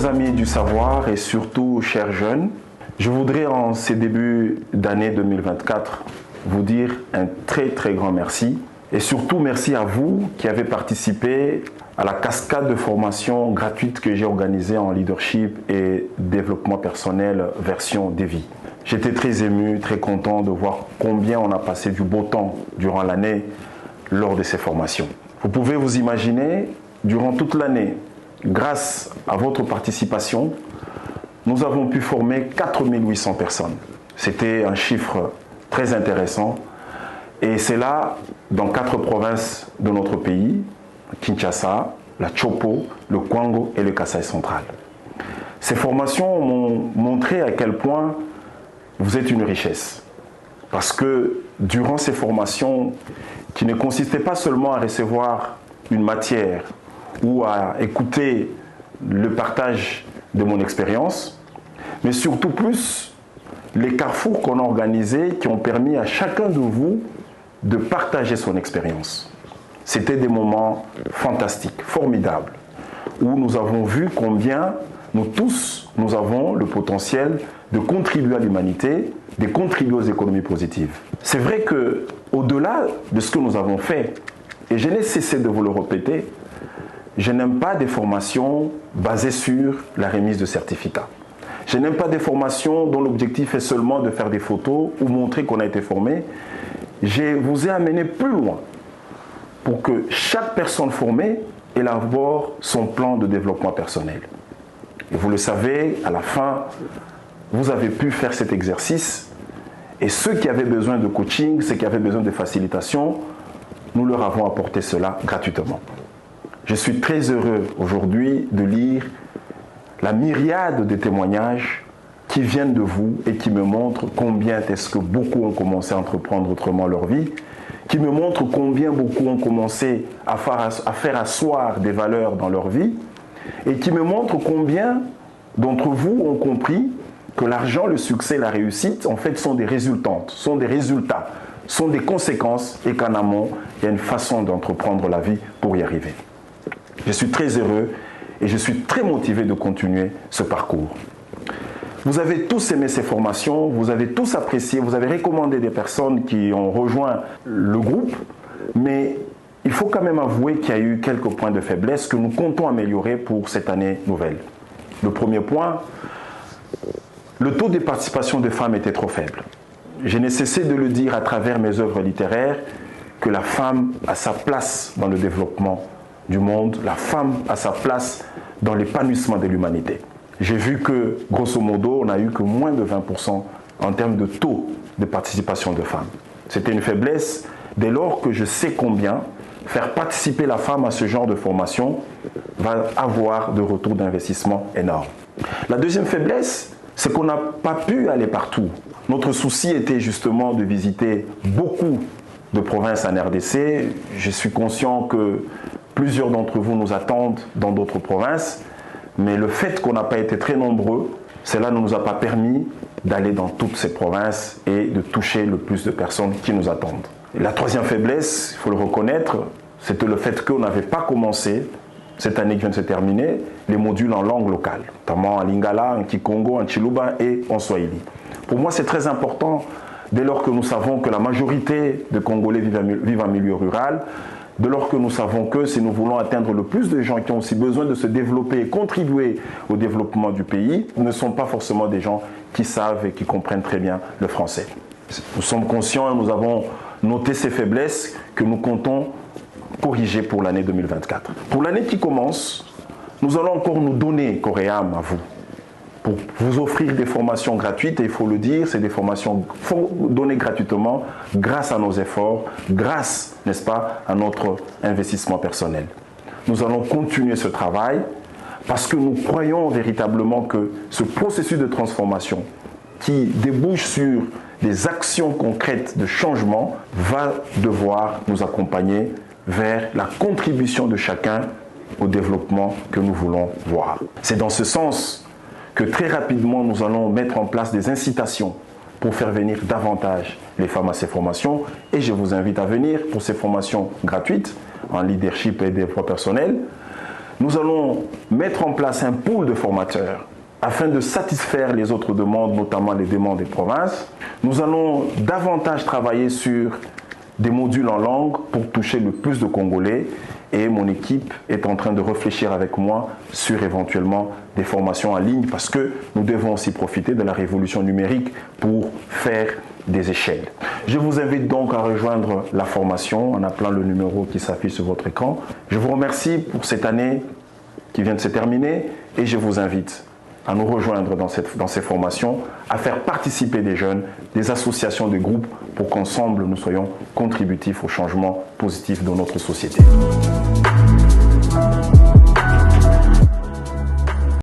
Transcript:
Chers amis du savoir et surtout chers jeunes, je voudrais en ces débuts d'année 2024 vous dire un très grand merci et surtout merci à vous qui avez participé à la cascade de formation gratuite que j'ai organisée en leadership et développement personnel version Devi. J'étais très ému, très content de voir combien on a passé du beau temps durant l'année lors de ces formations. Vous pouvez vous imaginer, durant toute l'année, grâce à votre participation, nous avons pu former 4800 personnes. C'était un chiffre très intéressant et c'est là, dans 4 provinces de notre pays, Kinshasa, la Chopo, le Kwango et le Kasaï central. Ces formations m'ont montré à quel point vous êtes une richesse. Parce que durant ces formations, qui ne consistaient pas seulement à recevoir une matière ou à écouter le partage de mon expérience, mais surtout plus les carrefours qu'on a organisés qui ont permis à chacun de vous de partager son expérience. C'était des moments fantastiques, formidables, où nous avons vu combien nous tous, nous avons le potentiel de contribuer à l'humanité, de contribuer aux économies positives. C'est vrai qu'au-delà de ce que nous avons fait, et je n'ai cessé de vous le répéter, je n'aime pas des formations basées sur la remise de certificats. Je n'aime pas des formations dont l'objectif est seulement de faire des photos ou montrer qu'on a été formé. Je vous ai amené plus loin pour que chaque personne formée élabore son plan de développement personnel. Et vous le savez, à la fin, vous avez pu faire cet exercice et ceux qui avaient besoin de coaching, ceux qui avaient besoin de facilitation, nous leur avons apporté cela gratuitement. Je suis très heureux aujourd'hui de lire la myriade de témoignages qui viennent de vous et qui me montrent combien est-ce que beaucoup ont commencé à entreprendre autrement leur vie, qui me montrent combien beaucoup ont commencé à faire asseoir des valeurs dans leur vie et qui me montrent combien d'entre vous ont compris que l'argent, le succès, la réussite, en fait, sont des résultantes, sont des résultats, sont des conséquences et qu'en amont, il y a une façon d'entreprendre la vie pour y arriver. Je suis très heureux et je suis très motivé de continuer ce parcours. Vous avez tous aimé ces formations, vous avez tous apprécié, vous avez recommandé des personnes qui ont rejoint le groupe, mais il faut quand même avouer qu'il y a eu quelques points de faiblesse que nous comptons améliorer pour cette année nouvelle. Le premier point, le taux de participation des femmes était trop faible. Je n'ai cessé de le dire à travers mes œuvres littéraires que la femme a sa place dans le développement du monde, la femme a sa place dans l'épanouissement de l'humanité. J'ai vu que, grosso modo, on n'a eu que moins de 20% en termes de taux de participation de femmes. C'était une faiblesse dès lors que je sais combien faire participer la femme à ce genre de formation va avoir de retours d'investissement énormes. La deuxième faiblesse, c'est qu'on n'a pas pu aller partout. Notre souci était justement de visiter beaucoup de provinces en RDC. Je suis conscient que plusieurs d'entre vous nous attendent dans d'autres provinces, mais le fait qu'on n'a pas été très nombreux, cela ne nous a pas permis d'aller dans toutes ces provinces et de toucher le plus de personnes qui nous attendent. Et la troisième faiblesse, il faut le reconnaître, c'était le fait qu'on n'avait pas commencé, cette année qui vient de se terminer, les modules en langue locale, notamment en Lingala, en Kikongo, en Chiluba et en Swahili. Pour moi, c'est très important, dès lors que nous savons que la majorité des Congolais vivent en milieu rural, dès lors que nous savons que si nous voulons atteindre le plus de gens qui ont aussi besoin de se développer et contribuer au développement du pays, ne sont pas forcément des gens qui savent et qui comprennent très bien le français. Nous sommes conscients et nous avons noté ces faiblesses que nous comptons corriger pour l'année 2024. Pour l'année qui commence, nous allons encore nous donner corps et âme à vous pour vous offrir des formations gratuites, et il faut le dire, c'est des formations données gratuitement grâce à nos efforts, grâce, n'est-ce pas, à notre investissement personnel. Nous allons continuer ce travail parce que nous croyons véritablement que ce processus de transformation qui débouche sur des actions concrètes de changement va devoir nous accompagner vers la contribution de chacun au développement que nous voulons voir. C'est dans ce sens que très rapidement, nous allons mettre en place des incitations pour faire venir davantage les femmes à ces formations. Et je vous invite à venir pour ces formations gratuites en leadership et développement personnel. Nous allons mettre en place un pool de formateurs afin de satisfaire les autres demandes, notamment les demandes des provinces. Nous allons davantage travailler sur des modules en langue pour toucher le plus de Congolais et mon équipe est en train de réfléchir avec moi sur éventuellement des formations en ligne parce que nous devons aussi profiter de la révolution numérique pour faire des échelles. Je vous invite donc à rejoindre la formation en appelant le numéro qui s'affiche sur votre écran. Je vous remercie pour cette année qui vient de se terminer et je vous invite à nous rejoindre dans ces formations, à faire participer des jeunes, des associations, des groupes, pour qu'ensemble nous soyons contributifs au changement positif de notre société.